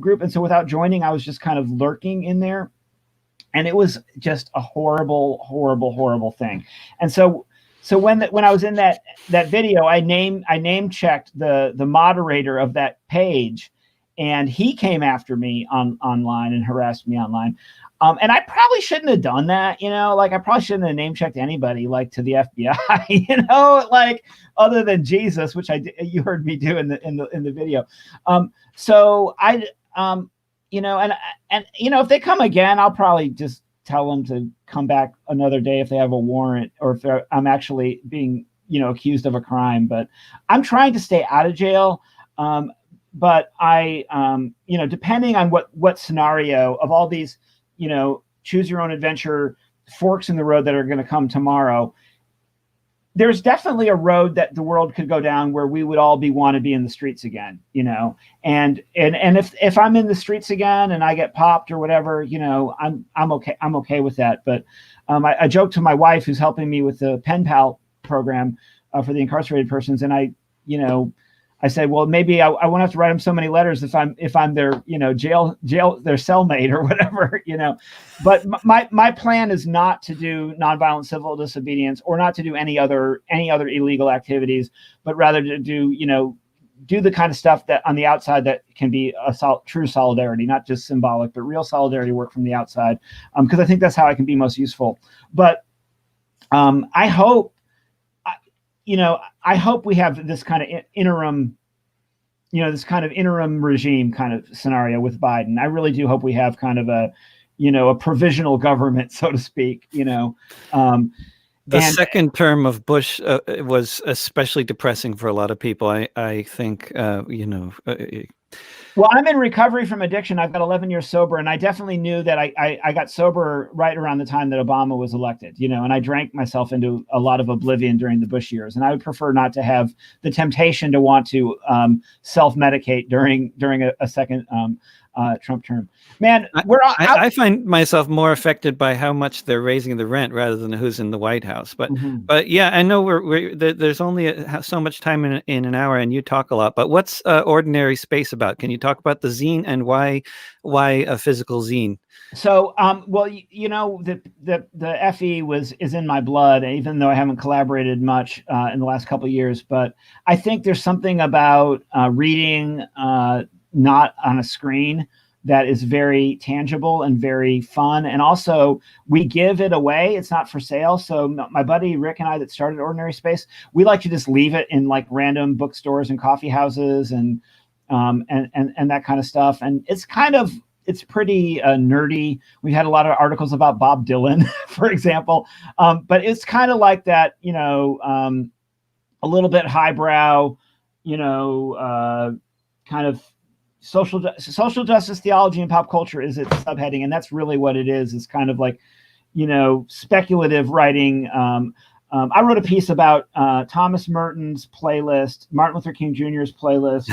group. And so without joining, I was just kind of lurking in there, and it was just a horrible, horrible, horrible thing. And so when I was in that video, I name checked the moderator of that page, and he came after me online and harassed me online. And I probably shouldn't have done that, like I probably shouldn't have name checked anybody like to the FBI, like other than Jesus, which you heard me do in the video. So I, and if they come again, I'll probably just tell them to come back another day if they have a warrant, or if I'm actually being, accused of a crime. But I'm trying to stay out of jail. But I, depending on what scenario of all these, choose your own adventure forks in the road that are going to come tomorrow, there's definitely a road that the world could go down where we would all want to be in the streets again, and if I'm in the streets again and I get popped or whatever, I'm okay. I'm okay with that. But I joked to my wife, who's helping me with the pen pal program for the incarcerated persons, and I said, well, maybe I won't have to write them so many letters if I'm their, jail, their cellmate or whatever, But my plan is not to do nonviolent civil disobedience, or not to do any other illegal activities, but rather to do, do the kind of stuff that on the outside that can be true solidarity, not just symbolic, but real solidarity work from the outside. Because I think that's how I can be most useful. But I hope, I hope we have this kind of interim, this kind of interim regime kind of scenario with Biden. I really do hope we have kind of a provisional government, so to speak, The second term of Bush was especially depressing for a lot of people. I think, well, I'm in recovery from addiction. I've got 11 years sober, and I definitely knew that I got sober right around the time that Obama was elected, and I drank myself into a lot of oblivion during the Bush years. And I would prefer not to have the temptation to want to self-medicate during a second Trump term. Man, I find myself more affected by how much they're raising the rent rather than who's in the White House. But but yeah, I know there's only so much time in an hour, and you talk a lot. But what's Ordinary Space about? Can you talk about the zine and why a physical zine? So, well, the FE is in my blood, even though I haven't collaborated much in the last couple of years. But I think there's something about reading not on a screen that is very tangible and very fun. And also, we give it away. It's not for sale. So my buddy Rick and I that started Ordinary Space, we like to just leave it in like random bookstores and coffee houses and that kind of stuff. And it's pretty nerdy. We had a lot of articles about Bob Dylan, for example. But it's kind of like that, a little bit highbrow, kind of social justice theology and pop culture is its subheading, and that's really what it is. It's kind of like, speculative writing. I wrote a piece about Thomas Merton's playlist, Martin Luther King Jr.'s playlist,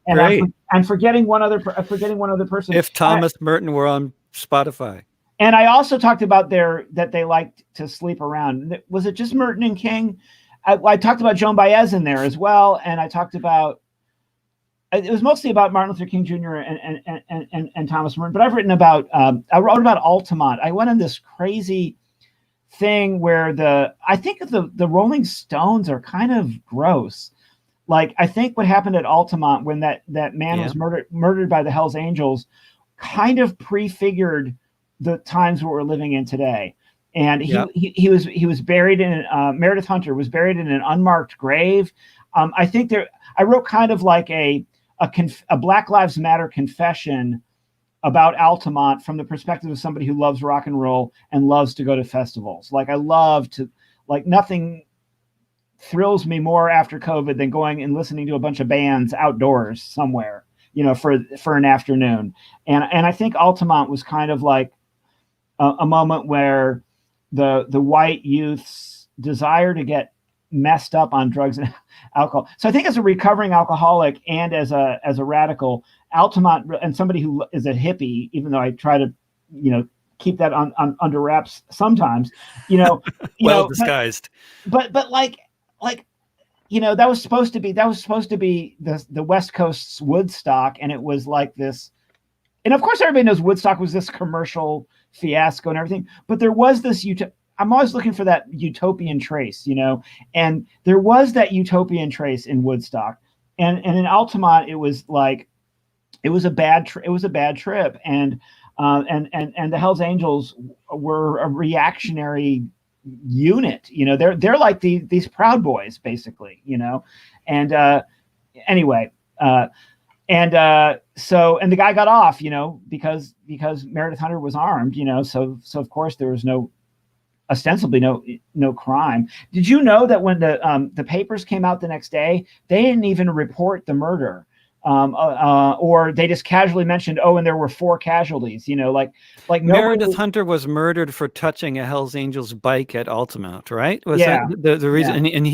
and I'm forgetting one other person. If Thomas Merton were on Spotify. And I also talked about that they liked to sleep around. Was it just Merton and King? I talked about Joan Baez in there as well, and I talked about. It was mostly about Martin Luther King Jr. and Thomas Merton, but I've written about. I wrote about Altamont. I went on this crazy thing where I think the Rolling Stones are kind of gross. Like, I think what happened at Altamont when that man was murdered by the Hells Angels kind of prefigured the times we're living in today. And he was buried in Meredith Hunter was buried in an unmarked grave. I think I wrote kind of like a Black Lives Matter confession about Altamont from the perspective of somebody who loves rock and roll and loves to go to festivals. Like, I love to, like, nothing thrills me more after COVID than going and listening to a bunch of bands outdoors somewhere, for an afternoon. And I think Altamont was kind of like a moment where the white youth's desire to get messed up on drugs and alcohol. So I think as a recovering alcoholic and as a radical, Altamont, and somebody who is a hippie, even though I try to, keep that under wraps sometimes, well disguised. But like, that was supposed to be the West Coast's Woodstock, and it was like this. And of course, everybody knows Woodstock was this commercial fiasco and everything, but there was this I'm always looking for that utopian trace, and there was that utopian trace in Woodstock. And in Altamont, it was like, it was a bad trip, and the Hells Angels were a reactionary unit. They're like these Proud Boys, basically. And anyway, and the guy got off, because Meredith Hunter was armed. So of course there was ostensibly no crime. Did you know that when the papers came out the next day, they didn't even report the murder? Or they just casually mentioned, and there were 4 casualties. Like Meredith Hunter was murdered for touching a Hell's Angels bike at Altamont, right? Was Yeah. that the reason? Yeah. And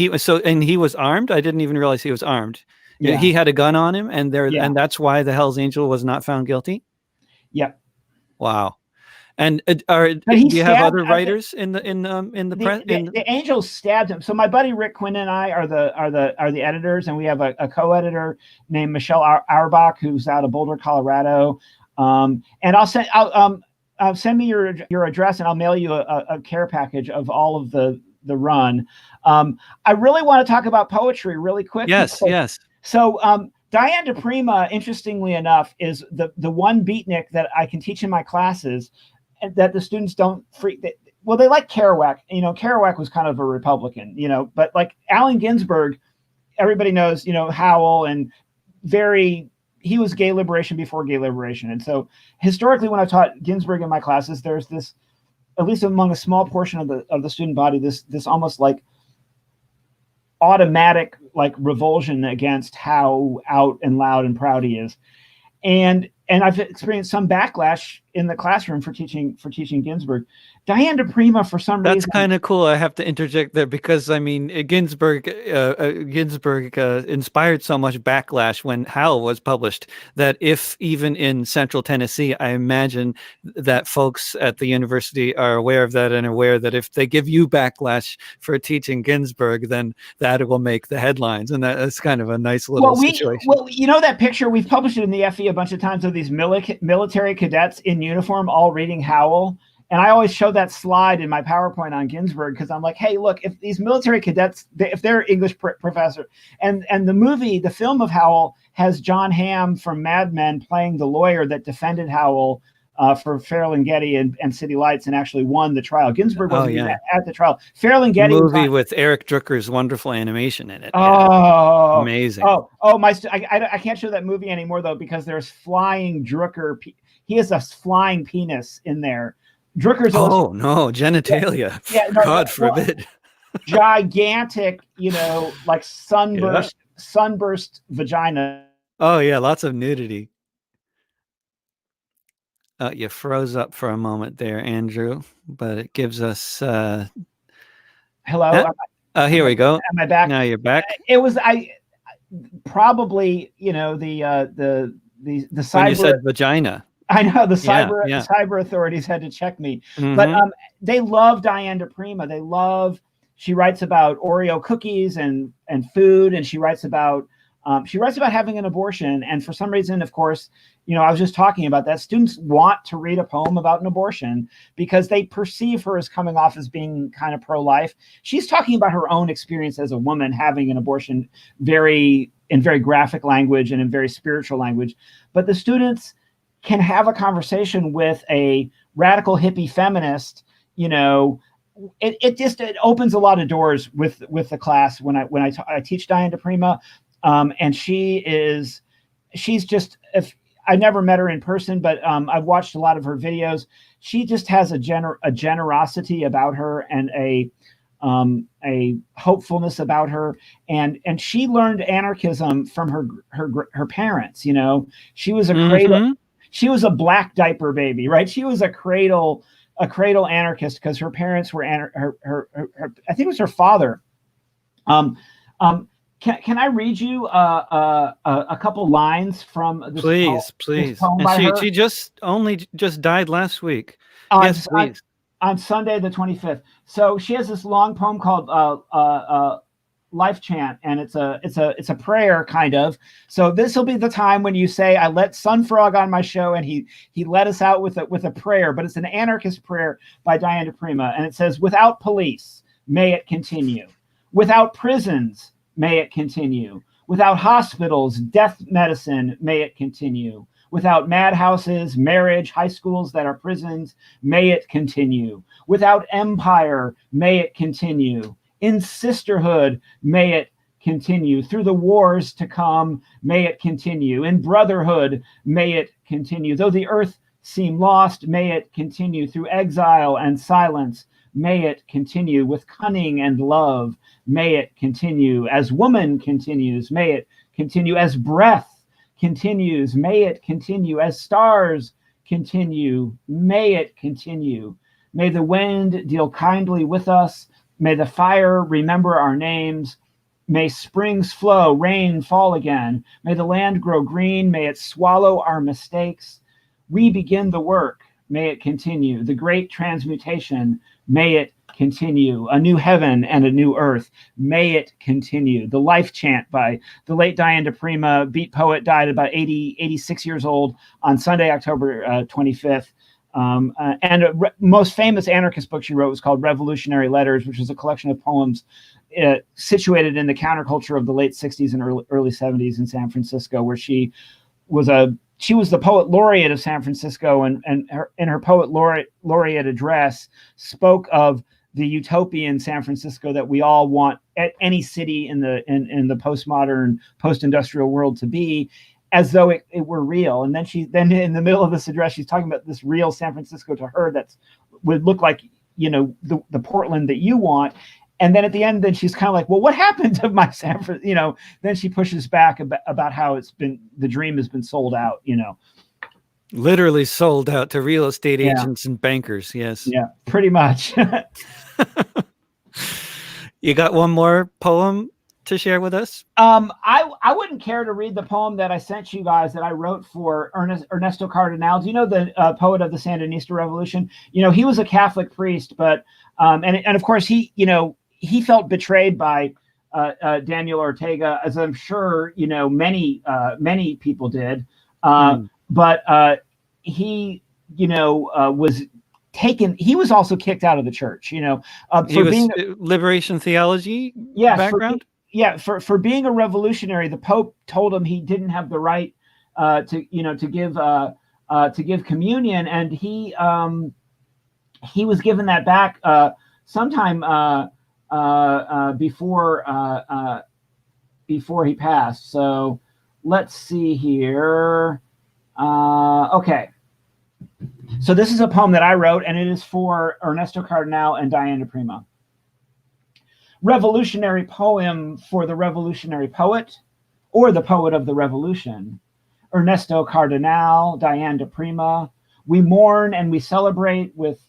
he was armed. I didn't even realize he was armed. Yeah. He had a gun on him, and Yeah. that's why the Hell's Angel was not found guilty. Yep. Wow. And do you have other writers in the press? The Angels stabbed him. So my buddy Rick Quinn and I are the editors, and we have a co-editor named Michelle Auerbach, who's out of Boulder, Colorado. And I'll send me your address, and I'll mail you a care package of all of the run. I really want to talk about poetry really quick. Yes. So Diane DePrima, interestingly enough, is the one beatnik that I can teach in my classes, and that the students don't well, they like Kerouac. Kerouac was kind of a Republican, but like Allen Ginsberg, everybody knows, Howl, and he was gay liberation before gay liberation. And so historically, when I taught Ginsberg in my classes, there's this, at least among a small portion of the student body, this almost like automatic like revulsion against how out and loud and proud he is. And I've experienced some backlash in the classroom for teaching Ginsberg. Diane DePrima, for some reason, that's kind of cool. I have to interject there because Ginsberg inspired so much backlash when Howl was published that if even in Central Tennessee, I imagine that folks at the university are aware of that and aware that if they give you backlash for teaching Ginsberg, then that will make the headlines, and that's kind of a nice little situation. Well, that picture, we've published it in the FE a bunch of times of these military cadets in uniform all reading Howl. And I always show that slide in my PowerPoint on Ginsberg because I'm like, hey, look, if these military cadets, if they're English professor, and the film of Howl has John Hamm from Mad Men playing the lawyer that defended Howl for Ferlinghetti and City Lights and actually won the trial. Ginsberg wasn't at the trial. Ferlinghetti movie with Eric Drucker's wonderful animation in it. Oh, amazing. I can't show that movie anymore though because there's flying Drucker. He has a flying penis in there. Drucker's no genitalia. God forbid. Gigantic, like sunburst vagina. Oh yeah, lots of nudity. You froze up for a moment there, Andrew, but it gives us hello. Here we go. Am I back? Now you're back. It was probably the cyber. When you said vagina. I know the cyber authorities had to check me, but they love Diane DePrima. She writes about Oreo cookies and food, and she writes about having an abortion. And for some reason, of course, I was just talking about that. Students want to read a poem about an abortion because they perceive her as coming off as being kind of pro-life. She's talking about her own experience as a woman having an abortion in very graphic language and in very spiritual language. But the students can have a conversation with a radical hippie feminist. It opens a lot of doors with the class when I teach Diane DePrima, and she's just, if I never met her in person, but I've watched a lot of her videos. She just has a generosity about her and a hopefulness about her, and she learned anarchism from her parents. She was a cradle. She was a black diaper baby, right? She was a cradle anarchist because her parents were her I think it was her father. Can I read you a couple lines from this please. poem And she just died last week. Yes, please. On Sunday the 25th. So she has this long poem called Life Chant, and it's a prayer kind of. So this will be the time when you say, I let Sunfrog on my show, and he let us out with a prayer, but it's an anarchist prayer by Diane DePrima, and it says, without police, may it continue. Without prisons, may it continue. Without hospitals, death medicine, may it continue. Without madhouses, marriage, high schools that are prisons, may it continue. Without empire, may it continue. In sisterhood, may it continue. Through the wars to come, may it continue. In brotherhood, may it continue. Though the earth seem lost, may it continue. Through exile and silence, may it continue. With cunning and love, may it continue. As woman continues, may it continue. As breath continues, may it continue. As stars continue, may it continue. May the wind deal kindly with us. May the fire remember our names. May springs flow, rain fall again. May the land grow green. May it swallow our mistakes. We begin the work. May it continue. The great transmutation, may it continue. A new heaven and a new earth, may it continue. The Life Chant by the late Diane DePrima, beat poet, died about 86 years old on Sunday, October 25th. And most famous anarchist book she wrote was called Revolutionary Letters, which is a collection of poems situated in the counterculture of the late 60s and early 70s in San Francisco, where she was the poet laureate of San Francisco, and in her poet laureate address spoke of the utopian San Francisco that we all want at any city in the postmodern, post-industrial world to be, as though it were real. And then in the middle of this address, she's talking about this real San Francisco to her that would look like, the Portland that you want. And then at the end, then she's kind of like, well, what happened to my San Francisco? Then she pushes back about how the dream has been sold out, Literally sold out to real estate agents and bankers. Yes. Yeah, pretty much. You got one more poem to share with us? I wouldn't care to read the poem that I sent you guys that I wrote for Ernesto Cardenal. Do you know the poet of the Sandinista Revolution? He was a Catholic priest, but and of course he felt betrayed by Daniel Ortega, as I'm sure many people did. But he was taken. He was also kicked out of the church. He was liberation theology background. For being a revolutionary, the Pope told him he didn't have the right to give communion, and he was given that back sometime before he passed. So let's see here. Okay. So this is a poem that I wrote, and it is for Ernesto Cardenal and Diane DePrima. Revolutionary poem for the revolutionary poet, or the poet of the revolution. Ernesto Cardenal, Diane DePrima. We mourn and we celebrate with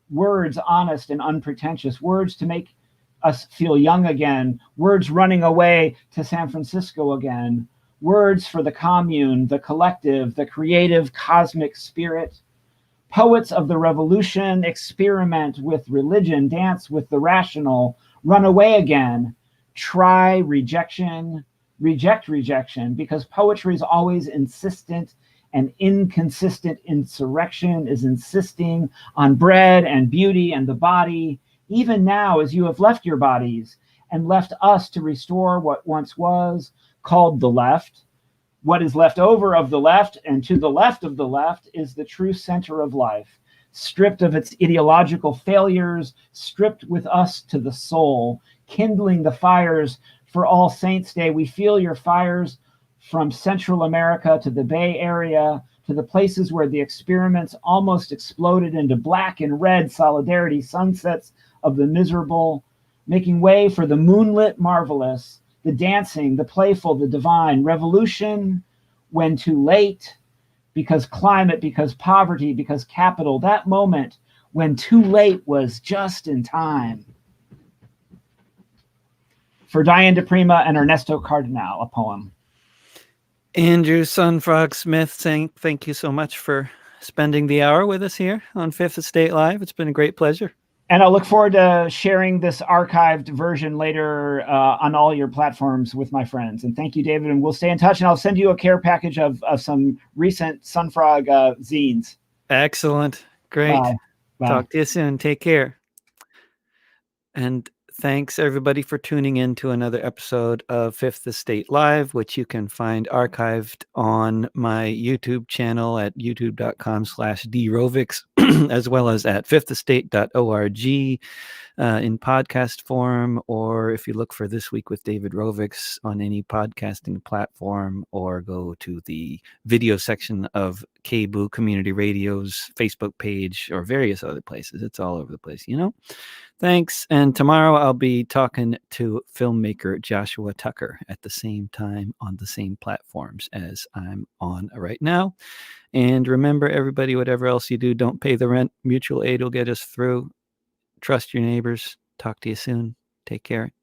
words honest and unpretentious, words to make us feel young again, words running away to San Francisco again, words for the commune, the collective, the creative cosmic spirit. Poets of the revolution experiment with religion, dance with the rational, run away again, try rejection, reject rejection, because poetry is always insistent, and inconsistent insurrection is insisting on bread and beauty and the body, even now as you have left your bodies and left us to restore what once was called the left. What is left over of the left and to the left of the left is the true center of life, stripped of its ideological failures, stripped with us to the soul, kindling the fires for All Saints' Day. We feel your fires from Central America to the Bay Area, to the places where the experiments almost exploded into black and red solidarity sunsets of the miserable, making way for the moonlit marvelous, the dancing, the playful, the divine. Revolution when too late, because climate, because poverty, because capital. That moment when too late was just in time. For Diane DePrima and Ernesto Cardenal, a poem. Andrew Sunfrog Smith saying thank you so much for spending the hour with us here on Fifth Estate Live. It's been a great pleasure. And I look forward to sharing this archived version later on all your platforms with my friends. And thank you, David. And we'll stay in touch. And I'll send you a care package of some recent Sunfrog zines. Excellent. Great. Bye. Talk to you soon. Take care. And Thanks, everybody, for tuning in to another episode of Fifth Estate Live, which you can find archived on my YouTube channel at youtube.com/drovics, as well as at fifthestate.org in podcast form, or if you look for This Week with David Rovics on any podcasting platform, or go to the video section of KBOO Community Radio's Facebook page or various other places. It's all over the place, you know? Thanks. And tomorrow I'll be talking to filmmaker Joshua Tucker at the same time on the same platforms as I'm on right now. And remember, everybody, whatever else you do, don't pay the rent. Mutual aid will get us through. Trust your neighbors. Talk to you soon. Take care.